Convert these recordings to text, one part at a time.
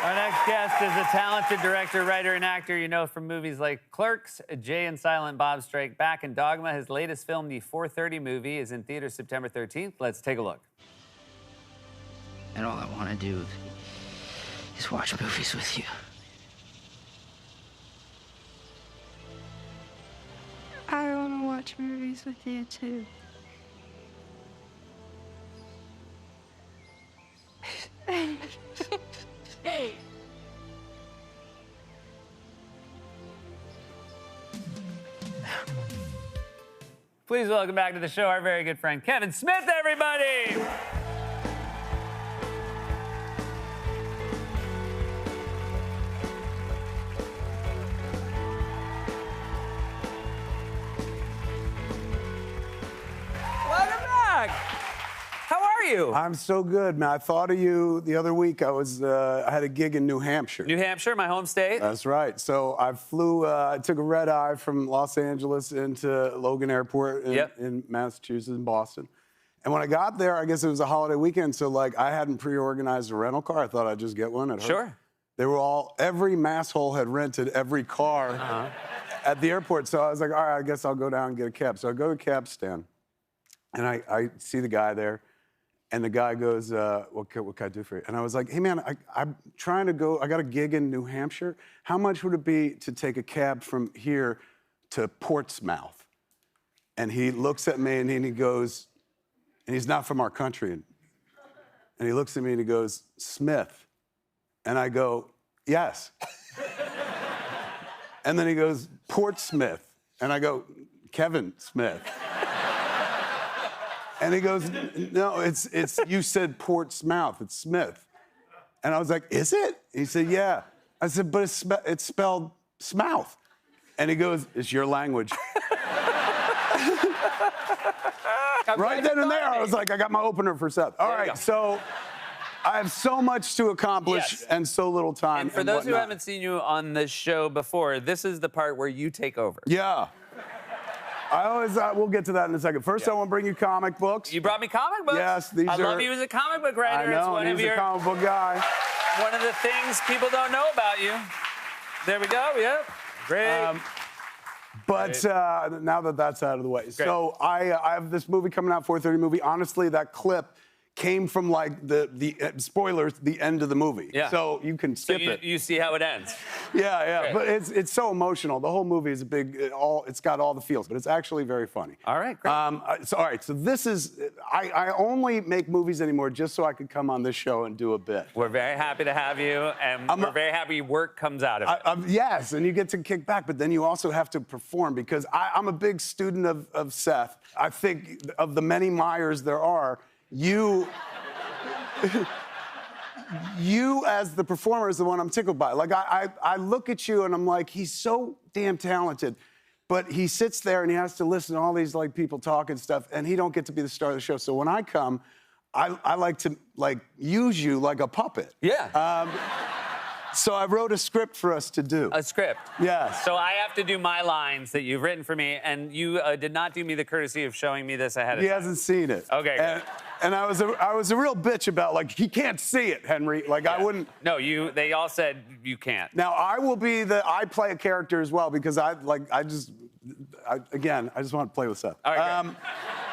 Our next guest is a talented director, writer, and actor you know from movies like Clerks, Jay and Silent Bob Strike Back, and Dogma. His latest film, the 4:30 movie, is in theaters September 13th. Let's take a look. And all I want to do is watch movies with you. I want to watch movies with you, too. Please welcome back to the show our very good friend Kevin Smith, everybody! Welcome back! How are you? I'm so good, man. I thought of you the other week. I had a gig in New Hampshire. New Hampshire, my home state. That's right. So I took a red eye from Los Angeles into Logan Airport in Massachusetts and Boston. And when I got there, I guess it was a holiday weekend, so like I hadn't pre-organized a rental car. I thought I'd just get one. Sure. They were every masshole had rented every car at the airport. So I was like, all right, I guess I'll go down and get a cab. So I go to the cab stand, and I see the guy there. And the guy goes, what can I do for you? And I was like, hey, man, I'm trying to go. I got a gig in New Hampshire. How much would it be to take a cab from here to Portsmouth? And he looks at me and he goes, and he's not from our country. And he looks at me and he goes, Smith. And I go, yes. And then he goes, Portsmouth. And I go, Kevin Smith. And he goes, no, it's you said Portsmouth, it's Smith. And I was like, is it? He said, yeah. I said, but it's spelled Smouth. And he goes, it's your language. Right then and there, I was like, I got my opener for Seth. All right, so I have so much to accomplish and so little time. And for those who haven't seen you on this show before, this is the part where you take over. Yeah. We'll get to that in a second. First, I want to bring you comic books. You brought me comic books? Yes, these I are... love you as a comic book writer. I know, it's he's a comic book guy. One of the things people don't know about you. There we go, yep. Great. But now that that's out of the way. So I have this movie coming out, 4:30 movie. Honestly, that clip came from like the spoilers, the end of the movie. Yeah. So you can skip it. You see how it ends. Yeah. But it's so emotional. The whole movie is it's got all the feels, but it's actually very funny. All right, great. So this is, I only make movies anymore just so I could come on this show and do a bit. We're very happy to have you, and we're very happy work comes out of it. Yes, and you get to kick back, but then you also have to perform because I'm a big student of Seth. I think of the many Myers there are, you as the performer is the one I'm tickled by. Like, I look at you and I'm like, he's so damn talented, but he sits there and he has to listen to all these, like, people talk and stuff, and he don't get to be the star of the show. So when I come, I like to, like, use you like a puppet. Yeah. So I wrote a script for us to do. A script? Yes. So I have to do my lines that you've written for me, and you did not do me the courtesy of showing me this ahead of time. He hasn't seen it. Okay, good. And I was a real bitch about, like, he can't see it, Henry. Like, I wouldn't. No, they all said you can't. Now, I play a character as well because I just want to play with Seth. All right,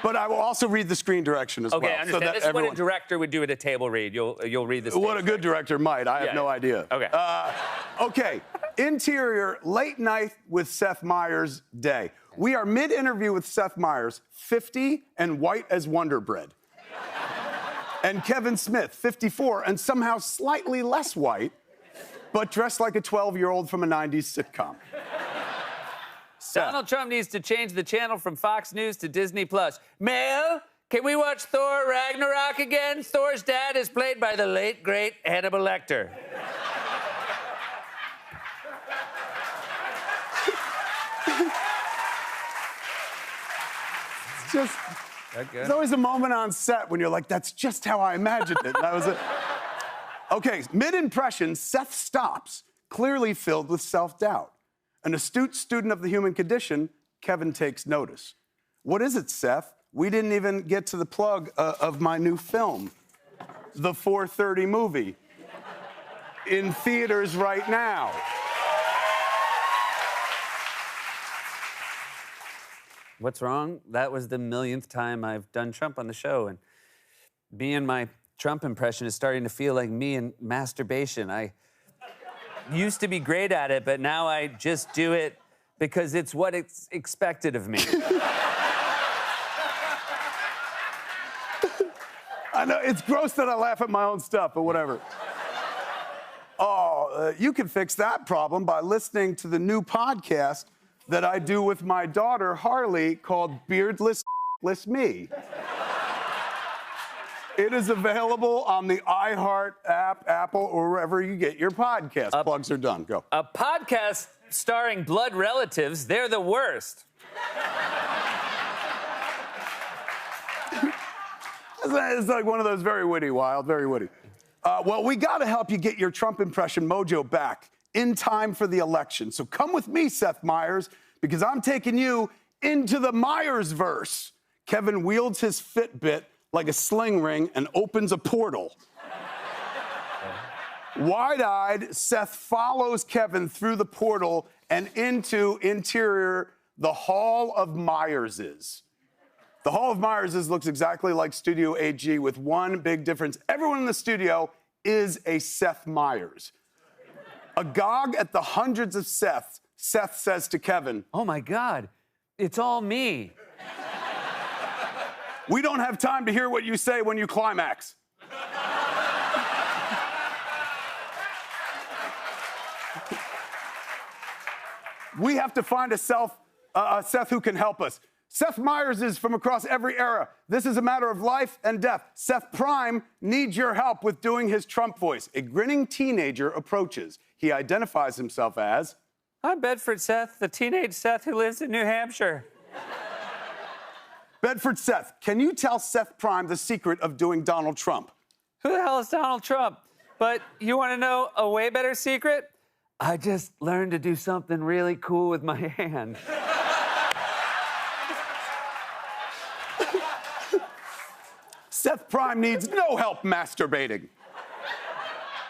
but I will also read the screen direction as well. Okay, I understand. So that This is what a director would do at a table read. You'll read this. What a good director might. I have no idea. Okay. Okay. Interior, late night with Seth Meyers day. We are mid-interview with Seth Meyers, 50 and white as Wonder Bread. And Kevin Smith, 54 and somehow slightly less white, but dressed like a 12-year-old from a 90s sitcom. Donald Trump needs to change the channel from Fox News to Disney+. Mel, can we watch Thor Ragnarok again? Thor's dad is played by the late, great Hannibal Lecter. It's just... There's always a moment on set when you're like, that's just how I imagined it. And that was it. Okay, mid-impression, Seth stops, clearly filled with self-doubt. An astute student of the human condition, Kevin takes notice. What is it, Seth? We didn't even get to the plug of my new film, the 4:30 movie. in theaters right now. What's wrong? That was the millionth time I've done Trump on the show, and being my Trump impression is starting to feel like me and masturbation. I used to be great at it, but now I just do it because it's what it's expected of me. I know, it's gross that I laugh at my own stuff, but whatever. You can fix that problem by listening to the new podcast that I do with my daughter, Harley, called Beardless Me. It is available on the iHeart app, Apple, or wherever you get your podcast. Plugs are done. Go. A podcast starring blood relatives, they're the worst. It's like one of those very witty, Wild, very witty. Well, we got to help you get your Trump impression mojo back in time for the election. So come with me, Seth Meyers, because I'm taking you into the Myers-verse. Kevin wields his Fitbit like a sling ring and opens a portal. Wide-eyed, Seth follows Kevin through the portal and into interior the Hall of Myerses. The Hall of Myerses looks exactly like Studio AG with one big difference. Everyone in the studio is a Seth Meyers. Agog at the hundreds of Seths, Seth says to Kevin, Oh my God, it's all me. we don't have time to hear what you say when you climax. We have to find a Seth who can help us. Seth Meyers is from across every era. This is a matter of life and death. Seth Prime needs your help with doing his Trump voice. A grinning teenager approaches. He identifies himself as... I'm Bedford Seth, the teenage Seth who lives in New Hampshire. Bedford Seth, can you tell Seth Prime the secret of doing Donald Trump? Who the hell is Donald Trump? But you want to know a way better secret? I just learned to do something really cool with my hand. Seth Prime needs no help masturbating.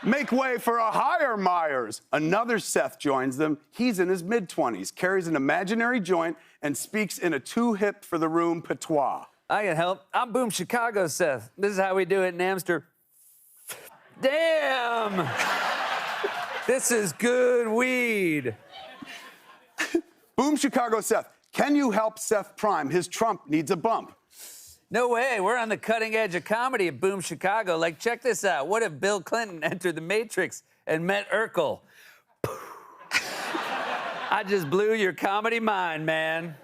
Make way for a higher Myers. Another Seth joins them. He's in his mid-20s, carries an imaginary joint, and speaks in a too-hip-for-the-room patois. I can help. I'm Boom Chicago Seth. This is how we do it in Amsterdam. Damn! This is good weed. Boom Chicago Seth, can you help Seth Prime? His Trump needs a bump. No way. We're on the cutting edge of comedy at Boom Chicago. Like, check this out. What if Bill Clinton entered the Matrix and met Urkel? I just blew your comedy mind, man.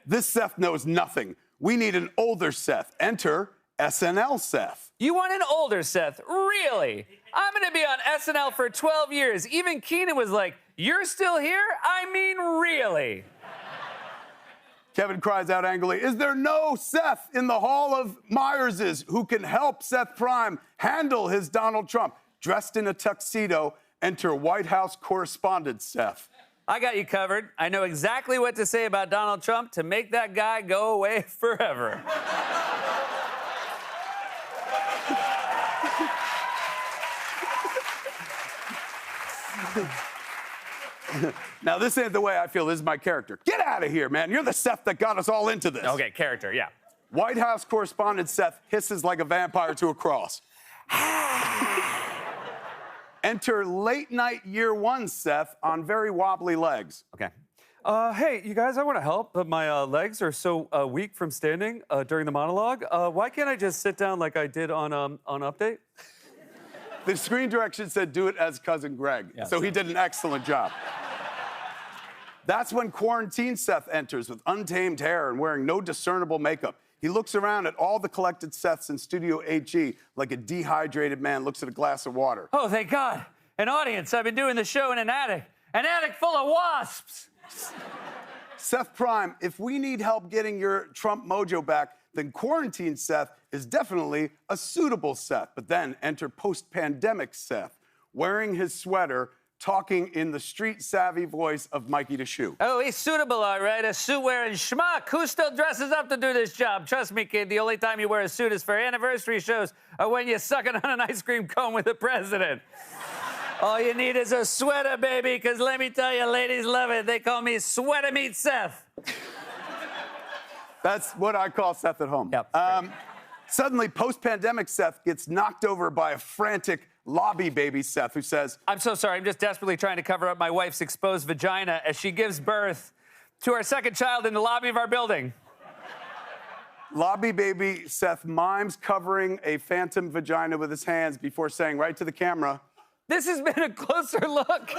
This Seth knows nothing. We need an older Seth. Enter SNL Seth. You want an older Seth? Really? I'm going to be on SNL for 12 years. Even Keenan was like, you're still here? I mean, really? Kevin cries out angrily, is there no Seth in the Hall of Myerses who can help Seth Prime handle his Donald Trump? Dressed in a tuxedo, enter White House correspondent Seth. I got you covered. I know exactly what to say about Donald Trump to make that guy go away forever. Now, this ain't the way I feel. This is my character. Get out of here, man. You're the Seth that got us all into this. Okay, character, yeah. White House correspondent Seth hisses like a vampire to a cross. Enter late night year one Seth on very wobbly legs. Okay. Hey, you guys, I want to help, but my legs are so weak from standing during the monologue. Why can't I just sit down like I did on Update? The screen direction said do it as Cousin Greg, so he did an excellent job. That's when quarantine Seth enters with untamed hair and wearing no discernible makeup. He looks around at all the collected Seths in Studio AG like a dehydrated man looks at a glass of water. Oh, thank God. An audience. I've been doing the show in an attic full of wasps. Seth Prime, if we need help getting your Trump mojo back, then quarantine Seth is definitely a suitable Seth. But then enter post-pandemic Seth, wearing his sweater, talking in the street-savvy voice of Mikey DeShoe. Oh, he's suitable, all right. A suit-wearing schmuck. Who still dresses up to do this job? Trust me, kid, the only time you wear a suit is for anniversary shows or when you're sucking on an ice cream cone with the president. All you need is a sweater, baby, because let me tell you, ladies love it. They call me Sweater Meat Seth. That's what I call Seth at home. Yep. Suddenly, post-pandemic Seth gets knocked over by a frantic lobby baby Seth who says, I'm so sorry. I'm just desperately trying to cover up my wife's exposed vagina as she gives birth to our second child in the lobby of our building. lobby baby Seth mimes covering a phantom vagina with his hands before saying right to the camera, This has been a closer look